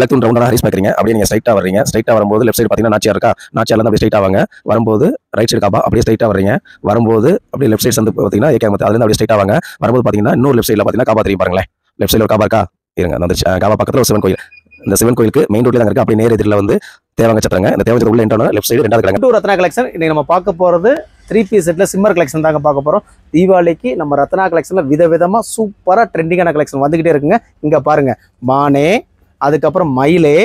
விளக்கு ரவுண்டான ஹரிஸ் பார்க்குறீங்க. அப்படியே நீங்கள் ஸ்ட்ரைட்டாக வர்றீங்க. ஸ்ட்ரைட்டாக வரும்போது லெஃப்ட் சைடு பார்த்தீங்கன்னா நாச்சியார் இருக்கா, நாச்சியார்ல அப்படியே ஸ்ட்ரைட்டாக வாங்க. வரும்போது ரைட் சைடு காபா, அப்படியே ஸ்ட்ரைட்டாக வர்றீங்க. வரும்போது அப்படியே லெஃப்ட் சைடு வந்து பார்த்தீங்கன்னா ஏகமத்து, அதுலேருந்து அப்படியே ஸ்ட்ரைட்டாக வாங்க. வரும்போது பார்த்தீங்கன்னா இன்னொரு லெஃப்ட் சைடில் பார்த்தீங்கன்னா காபா தெரியும் பாருங்களேன். லெஃப்ட் சைடில் ஒரு காபா இருக்கா, இருங்க வந்துருச்சு. காபா பக்கத்தில் ஒரு சிவன் கோயில். இந்த சிவன் கோயிலுக்கு மெயின் ரோட்ல தான் இருக்கு. அப்படியே நேர் எதிரில் வந்து தேவங்க சத்திரங்க. இந்த தேவங்க உள்ள என்ட்ரான லெஃப்ட் சைடு ரெண்டாவது கடைங்க. ரத்னா கலெக்ஷன் இன்னைக்கு நம்ம பார்க்க போகிறது 3 பீஸ் செட்டில் சிம்மர் கலெக்ஷன் தாங்க பார்க்க போகிறோம். தீபாவளிக்கு நம்ம ரத்னா கலெக்ஷனில் விதவிதமாக சூப்பராக ட்ரெண்டிங்கான கலெக்ஷன் வந்துக்கிட்டே இருக்குங்க. இங்கே பாருங்கள், மானே, அதுக்கப்புறம் மயிலே,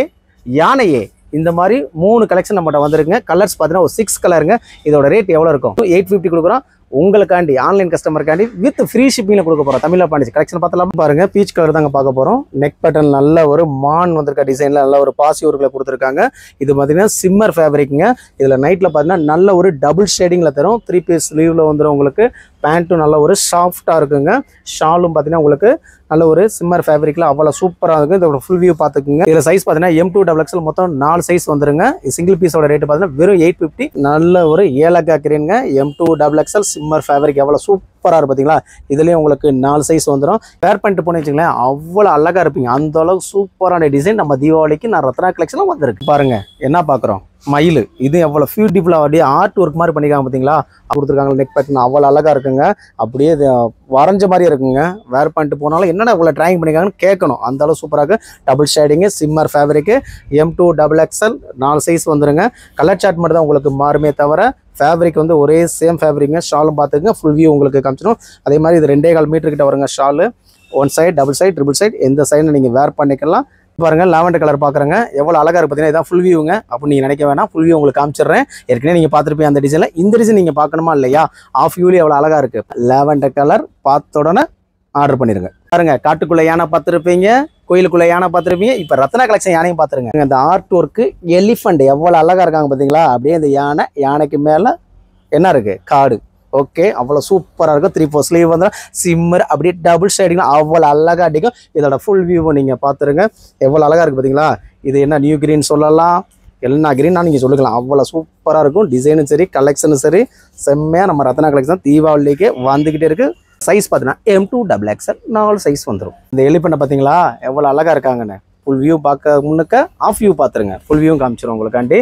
யானையே, இந்த மாதிரி 3 கலெக்ஷன் நம்மகிட்ட வந்துருக்குங்க. கலர்ஸ் பார்த்தீங்கன்னா ஒரு 6 கலருங்க. இதோட ரேட் எவ்வளோ இருக்கும்? 850 கொடுக்குறோம். உங்களுக்காண்டி ஆன்லைன் கஸ்டமருக்காண்டி வித் ஃப்ரீ ஷிப்பிங்கில் கொடுக்க போகிறோம். தமிழில் பாண்டிச்சு கலெக்ஷன் பார்த்தலாம் பாருங்க. பீச் கலர் தாங்க பார்க்க போகிறோம். நெக் பேட்டர்ன் நல்ல ஒரு மான் வந்திருக்க டிசைனில் நல்ல ஒரு பாசி ஒர்க்கில் கொடுத்துருக்காங்க. இது பார்த்தீங்கன்னா சிம்மர் ஃபேப்ரிக்குங்க. இதில் நைட்டில் பார்த்தீங்கன்னா நல்ல ஒரு டபுள் ஷேடிங்கில் தரும். 3 பீஸ் ஸ்லீவில் வந்துடும். உங்களுக்கு பேண்ட்டும் நல்ல ஒரு சாஃப்டாக இருக்குங்க. ஷாலும் பார்த்தீங்கன்னா உங்களுக்கு நல்ல ஒரு சிம்மர் ஃபேப்ரிக்கில் அவ்வளோ சூப்பராக இருக்குது. இதோட ஃபுல் வியூ பார்த்துக்குங்க. இதில் சைஸ் பார்த்தீங்கன்னா M2 XXL மொத்தம் 4 சைஸ் வந்துருங்க. சிங்கிள் பீஸோட ரேட்டு பார்த்தீங்கன்னா வெறும் 850. நல்ல ஒரு ஏலக்காய் கிரீனுங்க. M2 XXL சிம்மர் ஃபேப்ரிக் எவ்வளோ சூப்பராக இருக்கு பார்த்தீங்களா. இதுலேயும் உங்களுக்கு 4 சைஸ் வந்துடும். வேர் பண்ணிட்டு போன வச்சுங்களேன், அவ்வளோ அழகாக இருப்பீங்க. அந்த அளவுக்கு சூப்பரான டிசைன் நம்ம தீபாவளிக்கு நான் ரத்னா கலெக்ஷனில் வந்திருக்கு. பாருங்க என்ன பார்க்குறோம், மயில். இது எவ்வளோ பியூட்டிஃபுல்லாக அப்படியே ஆர்ட் ஒர்க் மாதிரி பண்ணிக்காங்க பார்த்தீங்களா. கொடுத்துருக்காங்க. நெக் பேட்டர்ன் அவ்வளோ அழகாக இருக்குங்க. அப்படியே வரைஞ்ச மாதிரியே இருக்குங்க. வேர் பண்ணிட்டு போனாலும் என்னென்ன இவ்வளோ ட்ராயிங் பண்ணிக்காங்கன்னு கேட்கணும். அந்த அளவு சூப்பராக இருக்குது. Double shading, shimmer fabric, M2 XXL 4 size வந்துருங்க. கலர் சார்ட் மட்டும் தான் உங்களுக்கு மாறுமே தவிர ஃபேப்ரிக் வந்து ஒரே சேம் ஃபேப்ரிக்குங்க. ஷாலும் பார்த்துக்குங்க. ஃபுல் வியூ உங்களுக்கு காமிச்சிடும். அதே மாதிரி இது 2.25 மீட்டர் கிட்ட வருங்க shawl. 1 side, double side, triple side, எந்த சைடு நீங்கள் வேர் பண்ணிக்கலாம். பாருங்க, லாவெண்டர் கலர் பார்க்குறேங்க. எவ்வளோ அழகாக இருக்குது பார்த்தீங்கன்னா. இதான் ஃபுல் வியூங்க. அப்போ நீங்கள் நினைக்க வேணாம், ஃபுல் வியூ உங்களுக்கு காமிச்சிடுறேன். ஏற்கனவே நீங்கள் பார்த்துருப்பீங்க அந்த டிசைனில். இந்த டிசைன் நீங்கள் பார்க்கணுமா இல்லையா? ஆஃப் வியூலி எவ்வளோ அழகாக இருக்குது. லாவெண்டர் கலர் பார்த்த உடனே ஆர்டர் பண்ணிடுங்க. பாருங்க, காட்டுக்குள்ளே யானை பார்த்துருப்பீங்க, கோயிலுக்குள்ளே யானை பார்த்துருப்பீங்க. இப்போ ரத்னா கலெக்ஷன் யானையும் பார்த்துருங்க. இந்த ஆர்ட் ஒர்க்கு எலிஃபண்ட் எவ்வளோ அழகாக இருக்காங்க பார்த்தீங்களா. அப்படியே இந்த யானைக்கு மேலே என்ன இருக்குது, காடு. ஓகே, அவ்வளோ சூப்பராக இருக்கும். 3/4 ஸ்லீவ் வந்து சிம்மர் அப்படியே டபுள் ஷேடிங் அவ்வளோ அழகாக அடிக்கும். இதோட ஃபுல் வியூவை நீங்கள் பார்த்துருங்க. எவ்வளோ அழகாக இருக்குது பார்த்தீங்களா. இது என்ன நியூ கிரீன் சொல்லலாம், எல்லா கிரீனாக நீங்கள் சொல்லிக்கலாம். அவ்வளோ சூப்பராக இருக்கும். டிசைனும் சரி, கலெக்ஷனும் சரி, செம்மையாக நம்ம ரத்னா கலெக்ஷன் தீபாவளிக்கு வந்துக்கிட்டே இருக்குது. சைஸ் பார்த்தீங்கன்னா M2 XXL 4 சைஸ் வந்துடும். இந்த எலிஃபெண்ட்டை பார்த்தீங்களா எவ்வளோ அழகாக இருக்காங்கன்னு. ஃபுல் வியூ பார்க்க முன்னுக்க ஆஃப் வியூ பார்த்துருங்க. ஃபுல் வியூவும் காமிச்சிடும் உங்களுக்காண்டி.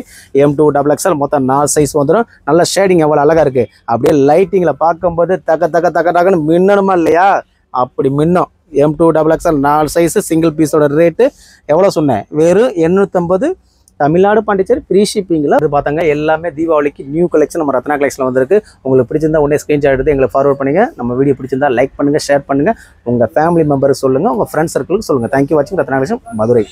M2 XXL மொத்தம் 4 சைஸ் வந்துடும். நல்ல ஷேடிங் எவ்வளோ அழகாக இருக்குது. அப்படியே லைட்டிங்கில் பார்க்கும்போது டக்குன்னு மின்னணுமா இல்லையா, அப்படி மின்னும். M2 XXL 4 size. சிங்கிள் பீஸோட ரேட்டு எவ்வளோ சொன்னேன், வெறும் 850. தமிழ்நாடு பாண்டிச்சேரி ஃப்ரீ ஷிப்பிங்கில் அது பார்த்தாங்க. எல்லாமே தீபாவளிக்கு நியூ கலெக்ஷன் நம்ம ரத்னா கலெக்ஷனில் வந்திருக்கு. உங்களுக்கு பிடிச்சிருந்தா உடனே ஸ்க்ரீன்ஷாட் எடுத்து எங்களை ஃபார்வர்ட் பண்ணுங்கள். நம்ம வீடியோ பிடிச்சிருந்தா லைக் பண்ணுங்கள், ஷேர் பண்ணுங்கள். உங்கள் ஃபேமிலி மெம்பருக்கு சொல்லுங்கள், உங்கள் ஃப்ரெண்ட்ஸ் சர்க்கிளுக்கு சொல்லுங்கள். தேங்க்யூ வாட்சிங். ரத்னா கலெக்ஷன், மதுரை.